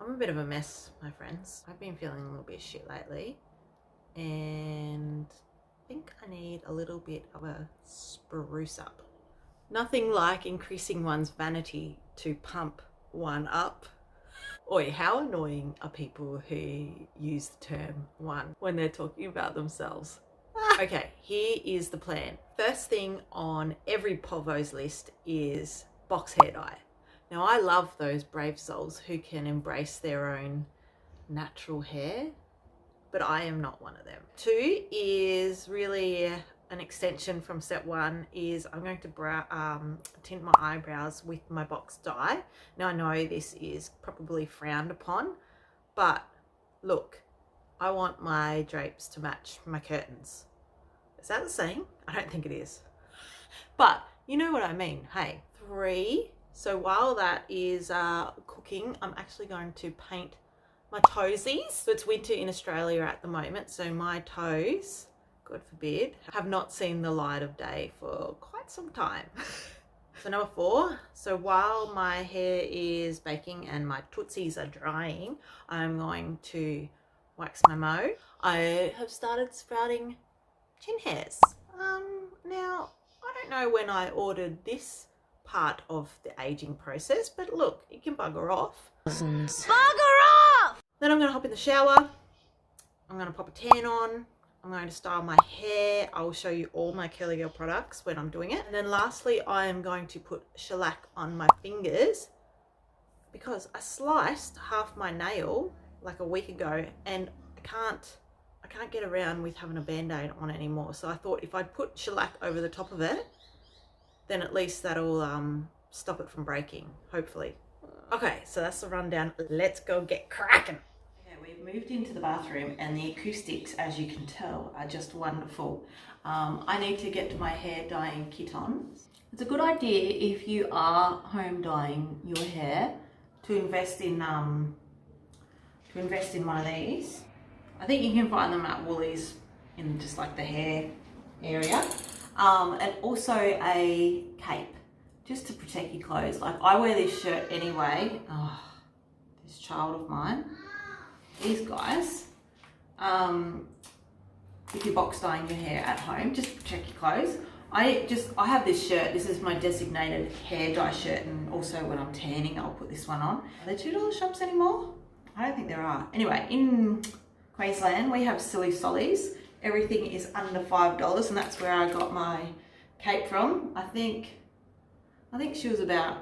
I'm a bit of a mess, my friends. I've been feeling a little bit shit lately, and I think I need a little bit of a spruce up. Nothing like increasing one's vanity to pump one up. Oi, how annoying are people who use the term one when they're talking about themselves? Okay, here is the plan. First thing on every POVO'S list is box hair dye. Now, I love those brave souls who can embrace their own natural hair, but I am not one of them. 2 is really an extension from step 1 is I'm going to tint my eyebrows with my box dye. Now, I know this is probably frowned upon, but look, I want my drapes to match my curtains. Is that the saying? I don't think it is. But you know what I mean. Hey, 3. So while that is cooking, I'm actually going to paint my toesies. So it's winter in Australia at the moment, so my toes, God forbid, have not seen the light of day for quite some time. So number 4, so while my hair is baking and my tootsies are drying, I'm going to wax my mo. I have started sprouting chin hairs. Now, I don't know when I ordered this part of the aging process, but look, it can bugger off. Bugger off! Then I'm going to hop in the shower. I'm going to pop a tan on. I'm going to style my hair. I will show you all my Curly Girl products when I'm doing it. And then lastly, I am going to put shellac on my fingers because I sliced half my nail like a week ago and I can't get around with having a band-aid on anymore. So I thought if I put shellac over the top of it, then at least that'll stop it from breaking, hopefully. Okay, so that's the rundown. Let's go get cracking. Okay, we've moved into the bathroom and the acoustics, as you can tell, are just wonderful. I need to get my hair dyeing kit on. It's a good idea if you are home dyeing your hair to invest in one of these. I think you can find them at Woolies in just like the hair area. And also a cape, just to protect your clothes. Like I wear this shirt anyway. Oh, this child of mine. These guys. If you're box dyeing your hair at home, just protect your clothes. I have this shirt. This is my designated hair dye shirt, and also when I'm tanning, I'll put this one on. Are there $2 shops anymore? I don't think there are. Anyway, in Queensland, we have Silly Sollies. Everything is under $5, and that's where I got my cape from. I think she was about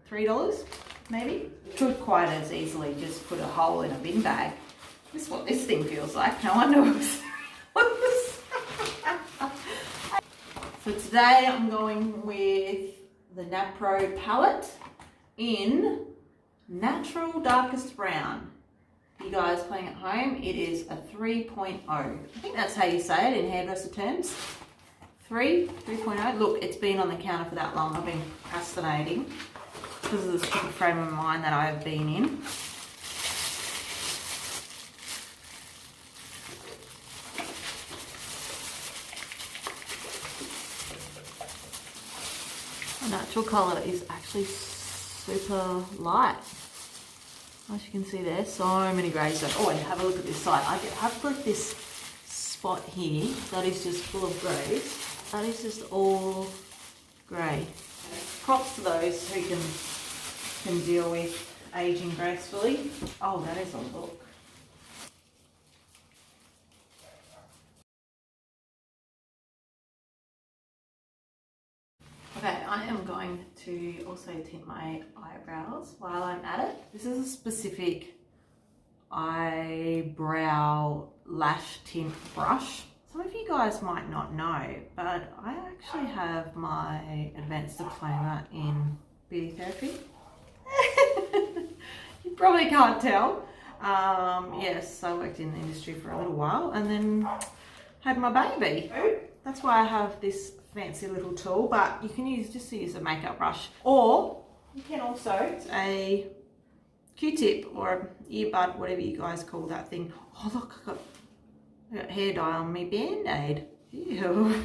$3, maybe. Could quite as easily just put a hole in a bin bag. This is what this thing feels like. No wonder it was. So today I'm going with the Napro palette in Natural Darkest Brown. You guys playing at home, it is a 3.0. I think that's how you say it in hairdresser terms. 3.0. Look, it's been on the counter for that long. I've been procrastinating because of the stupid frame of mind that I have been in. The natural colour is actually super light. As you can see there, so many greys. Oh, and have a look at this side. I have like this spot here that is just full of greys. That is just all grey. Props to those who can deal with aging gracefully. Oh, that is a look. Okay, I am going to also tint my eyebrows while I'm at it. This is a specific eyebrow lash tint brush. Some of you guys might not know, but I actually have my advanced diploma in beauty therapy. You probably can't tell. Yes, I worked in the industry for a little while and then had my baby. That's why I have this fancy little tool, but you can just use a makeup brush, or you can also use a Q-tip or an earbud, whatever you guys call that thing. Oh look, I got hair dye on my band-aid. Ew.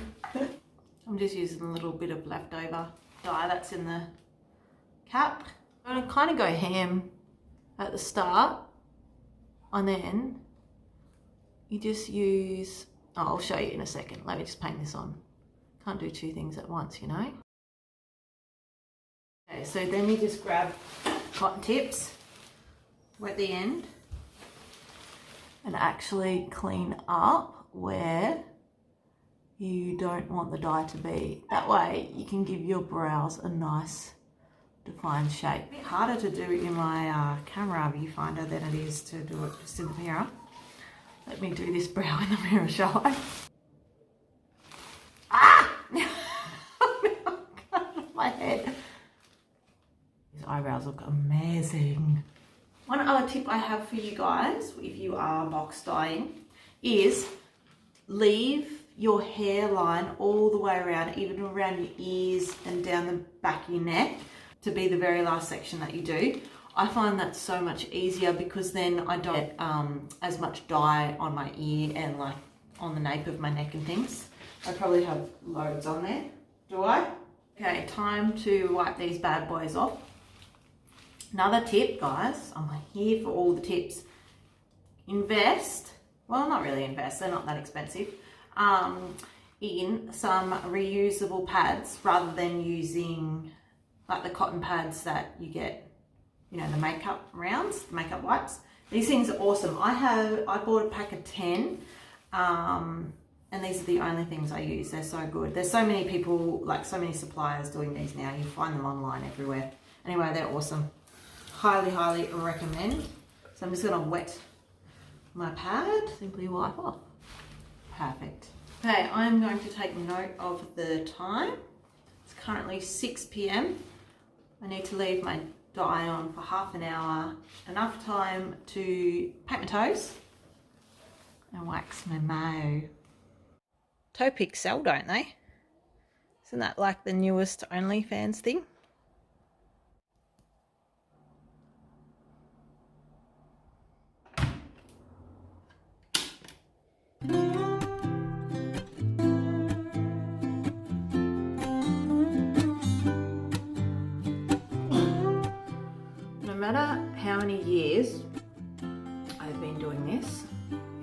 I'm just using a little bit of leftover dye that's in the cap. I'm gonna kind of go ham at the start, and then you just use, oh, I'll show you in a second. Let me just paint this on. Can't do two things at once, you know. Okay, so then we just grab cotton tips, wet the end, and actually clean up where you don't want the dye to be. That way you can give your brows a nice defined shape. A bit harder to do in my camera viewfinder than it is to do it just in the mirror. Let me do this brow in the mirror, shall I? Ah! My head. These eyebrows look amazing. One other tip I have for you guys, if you are box dyeing, is leave your hairline all the way around, even around your ears and down the back of your neck, to be the very last section that you do. I find that so much easier because then I don't get as much dye on my ear and like on the nape of my neck and things. I probably have loads on there. Do I? Okay, time to wipe these bad boys off. Another tip, guys, I'm here for all the tips. Invest, well, not really invest, they're not that expensive, in some reusable pads rather than using like the cotton pads that you get, you know, the makeup rounds, makeup wipes. These things are awesome. I bought a pack of 10, and these are the only things I use. They're so good. There's so many people, like so many suppliers doing these now. You find them online everywhere. Anyway, they're awesome. Highly, highly recommend. So I'm just gonna wet my pad, simply wipe off. Perfect. Okay, I'm going to take note of the time. It's currently 6 p.m. I need to leave my dye on for half an hour, enough time to paint my toes and wax my mo. Toe pics sell, don't they? Isn't that like the newest OnlyFans thing? No matter how many years I've been doing this,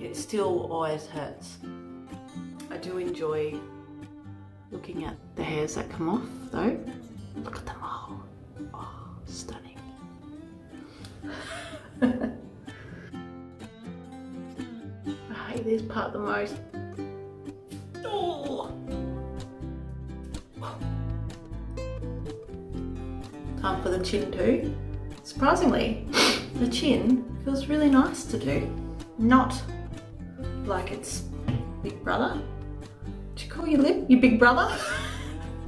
it still always hurts. I do enjoy looking at the hairs that come off though. Look at them all. Oh, stunning. I hate this part the most. Oh. Time for the chin too. Surprisingly, the chin feels really nice to do. Not like it's Big Brother. Did you call your lip your Big Brother?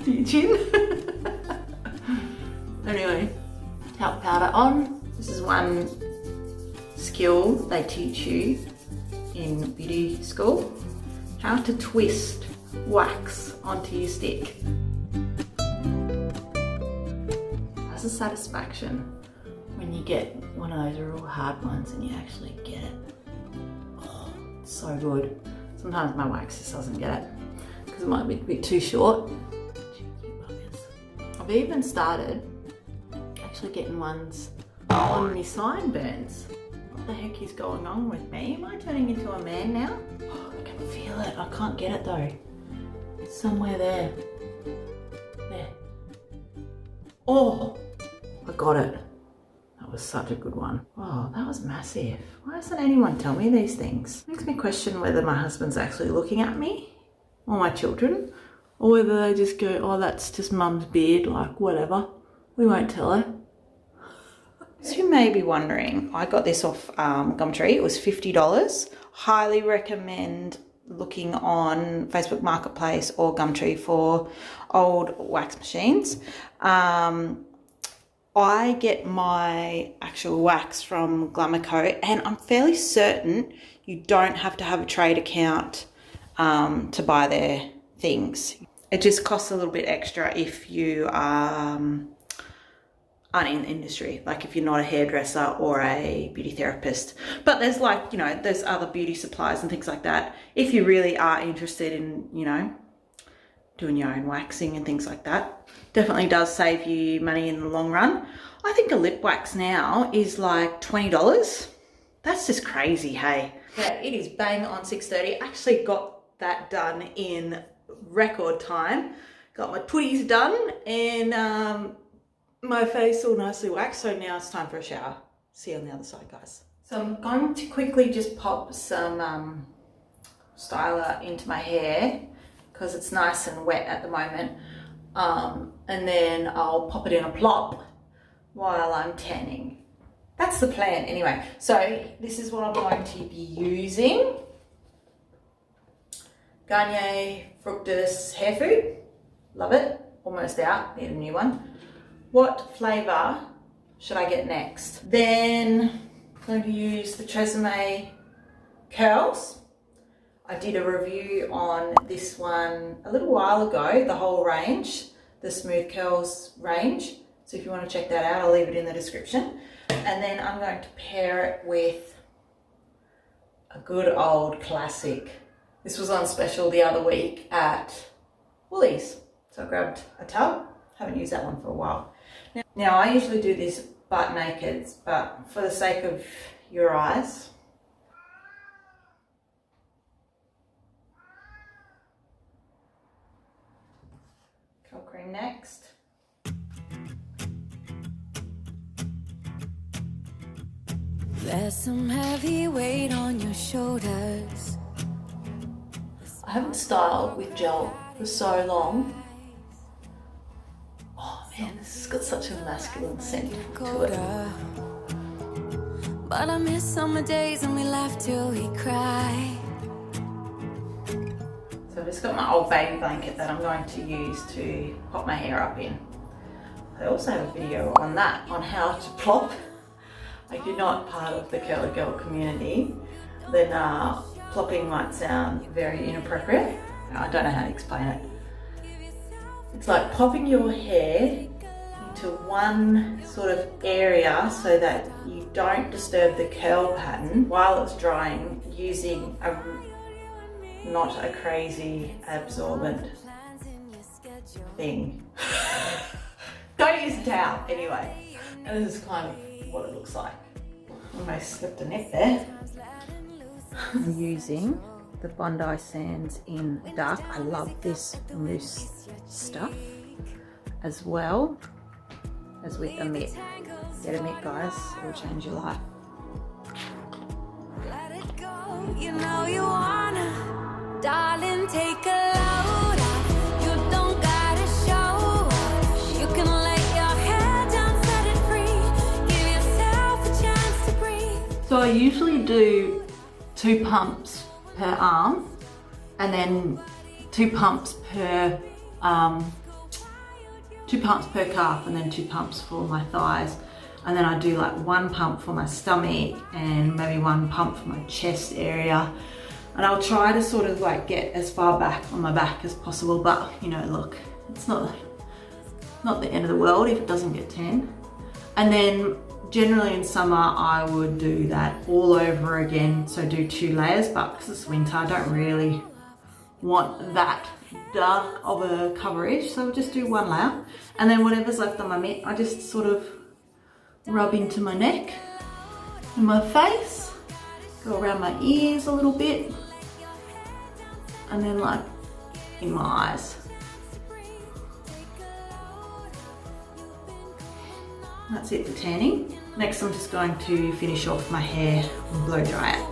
To your chin? Anyway, talc powder on. This is one skill they teach you in beauty school. How to twist wax onto your stick. That's a satisfaction when you get one of those real hard ones and you actually get it. Oh, it's so good. Sometimes my wax just doesn't get it because it might be a bit too short. I've even started actually getting ones on my sideburns. What the heck is going on with me? Am I turning into a man now? Oh, I can feel it. I can't get it though. It's somewhere there. There. Oh, I got it. That was such a good one. Oh, that was massive. Why doesn't anyone tell me these things? Makes me question whether my husband's actually looking at me or my children, or whether they just go, oh, that's just mum's beard, like whatever. We won't tell her. So you may be wondering, I got this off Gumtree. It was $50. Highly recommend looking on Facebook Marketplace or Gumtree for old wax machines. I get my actual wax from Glamour Co, and I'm fairly certain you don't have to have a trade account to buy their things. It just costs a little bit extra if you aren't in the industry, like if you're not a hairdresser or a beauty therapist. But there's like, you know, there's other beauty supplies and things like that. If you really are interested in, you know, doing your own waxing and things like that. Definitely does save you money in the long run. I think a lip wax now is like $20. That's just crazy, hey? Yeah, it is bang on 6:30. Actually got that done in record time. Got my putties done and my face all nicely waxed. So now it's time for a shower. See you on the other side, guys. So I'm going to quickly just pop some styler into my hair because it's nice and wet at the moment. And then I'll pop it in a plop while I'm tanning. That's the plan anyway. So this is what I'm going to be using. Garnier Fructus hair food. Love it. Almost out. Need a new one. What flavour should I get next? Then I'm going to use the Tresemme curls. I did a review on this one a little while ago, the whole range, the Smooth Curls range. So if you want to check that out, I'll leave it in the description. And then I'm going to pair it with a good old classic. This was on special the other week at Woolies. So I grabbed a tub. Haven't used that one for a while. Now I usually do this butt naked, but for the sake of your eyes, curl cream next. There's some heavy weight on your shoulders. I haven't styled with gel for so long. Oh man, this has got such a masculine scent to it. But I miss summer days and we laugh till we cry. So I've just got my old baby blanket that I'm going to use to pop my hair up in. I also have a video on that, on how to plop. If you're not part of the Curly Girl community, then plopping might sound very inappropriate. I don't know how to explain it. It's like popping your hair into one sort of area so that you don't disturb the curl pattern while it's drying, using not a crazy absorbent thing. Don't use a towel anyway. And this is kind of what it looks like. Almost slipped a neck there. I'm using the Bondi Sands in dark. I love this mousse stuff as well as with a mitt. Get a mitt, guys, it will change your life. Let it go, you know you wanna. Darling, take a load off. You don't gotta show off. You can let your hair down, set it free. Give yourself a chance to breathe. So I usually do 2 pumps per arm and then 2 pumps per calf and then 2 pumps for my thighs, and then I do like 1 pump for my stomach and maybe 1 pump for my chest area, and I'll try to sort of like get as far back on my back as possible, but you know, look, it's not the end of the world if it doesn't get 10. And then generally in summer I would do that all over again, so do 2 layers, but because it's winter I don't really want that dark of a coverage, so I'll just do 1 layer, and then whatever's left on my mitt I just sort of rub into my neck and my face, go around my ears a little bit, and then like in my eyes. That's it for tanning. Next I'm just going to finish off my hair and blow dry it.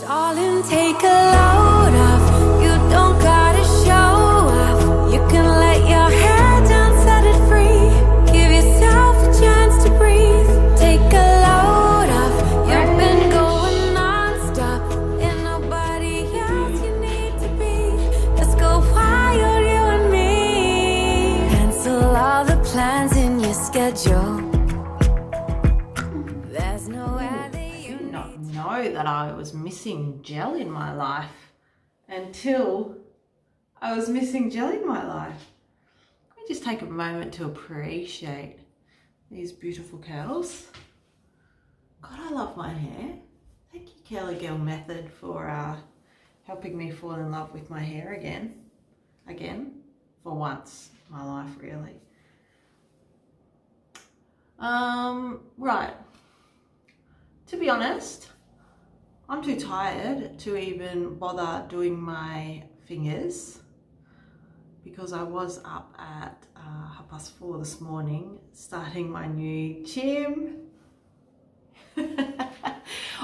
Darling, take a load off. You don't gotta show off. You can let your hair down, set it free. Give yourself a chance to breathe. Take a load off. You've been going non-stop. Ain't nobody else you need to be. Let's go wild, you and me. Cancel all the plans in your schedule. There's nowhere that I was missing gel in my life until I was missing gel in my life. Let me just take a moment to appreciate these beautiful curls. God, I love my hair. Thank you, Curly Girl Method, for helping me fall in love with my hair again, for once in my life, really. Right, to be honest, I'm too tired to even bother doing my fingers because I was up at 4:30 this morning starting my new gym.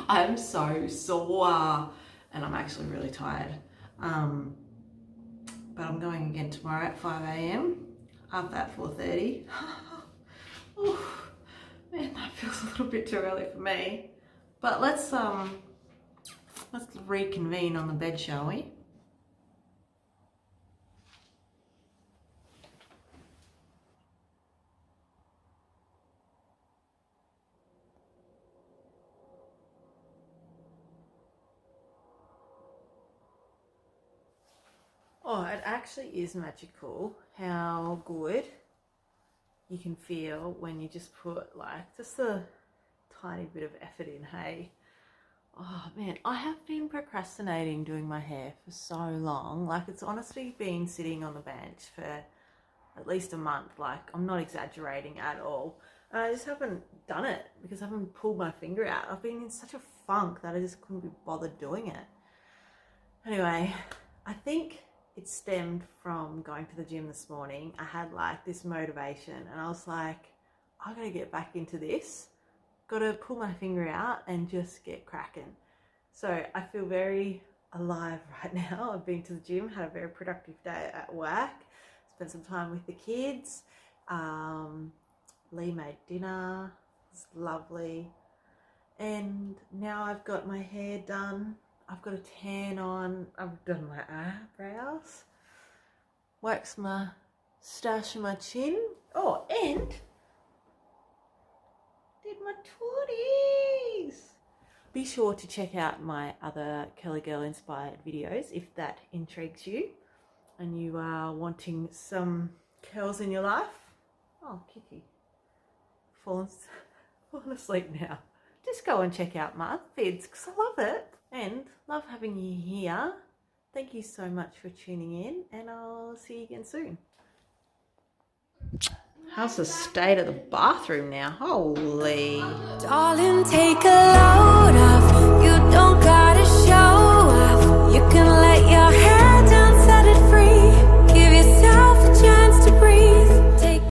I'm so sore and I'm actually really tired. But I'm going again tomorrow at 5 a.m. up at 4:30. Man, that feels a little bit too early for me. But let's reconvene on the bed, shall we? Oh, it actually is magical how good you can feel when you just put like just a tiny bit of effort in, hey? Oh man, I have been procrastinating doing my hair for so long. Like it's honestly been sitting on the bench for at least a month. Like I'm not exaggerating at all. And I just haven't done it because I haven't pulled my finger out. I've been in such a funk that I just couldn't be bothered doing it. Anyway, I think it stemmed from going to the gym this morning. I had like this motivation and I was like, I gotta get back into this. Gotta pull my finger out and just get cracking. So I feel very alive right now. I've been to the gym, had a very productive day at work, spent some time with the kids. Lee made dinner, it was lovely. And now I've got my hair done. I've got a tan on, I've done my eyebrows, waxed my stash and my chin. Oh, and did my tooties. Be sure to check out my other Kelly Girl inspired videos if that intrigues you and you are wanting some curls in your life. Oh, Kitty, fallen asleep now. Just go and check out my other vids because I love it. And love having you here. Thank you so much for tuning in and I'll see you again soon. How's the state of the bathroom now? Holy. Darling, take a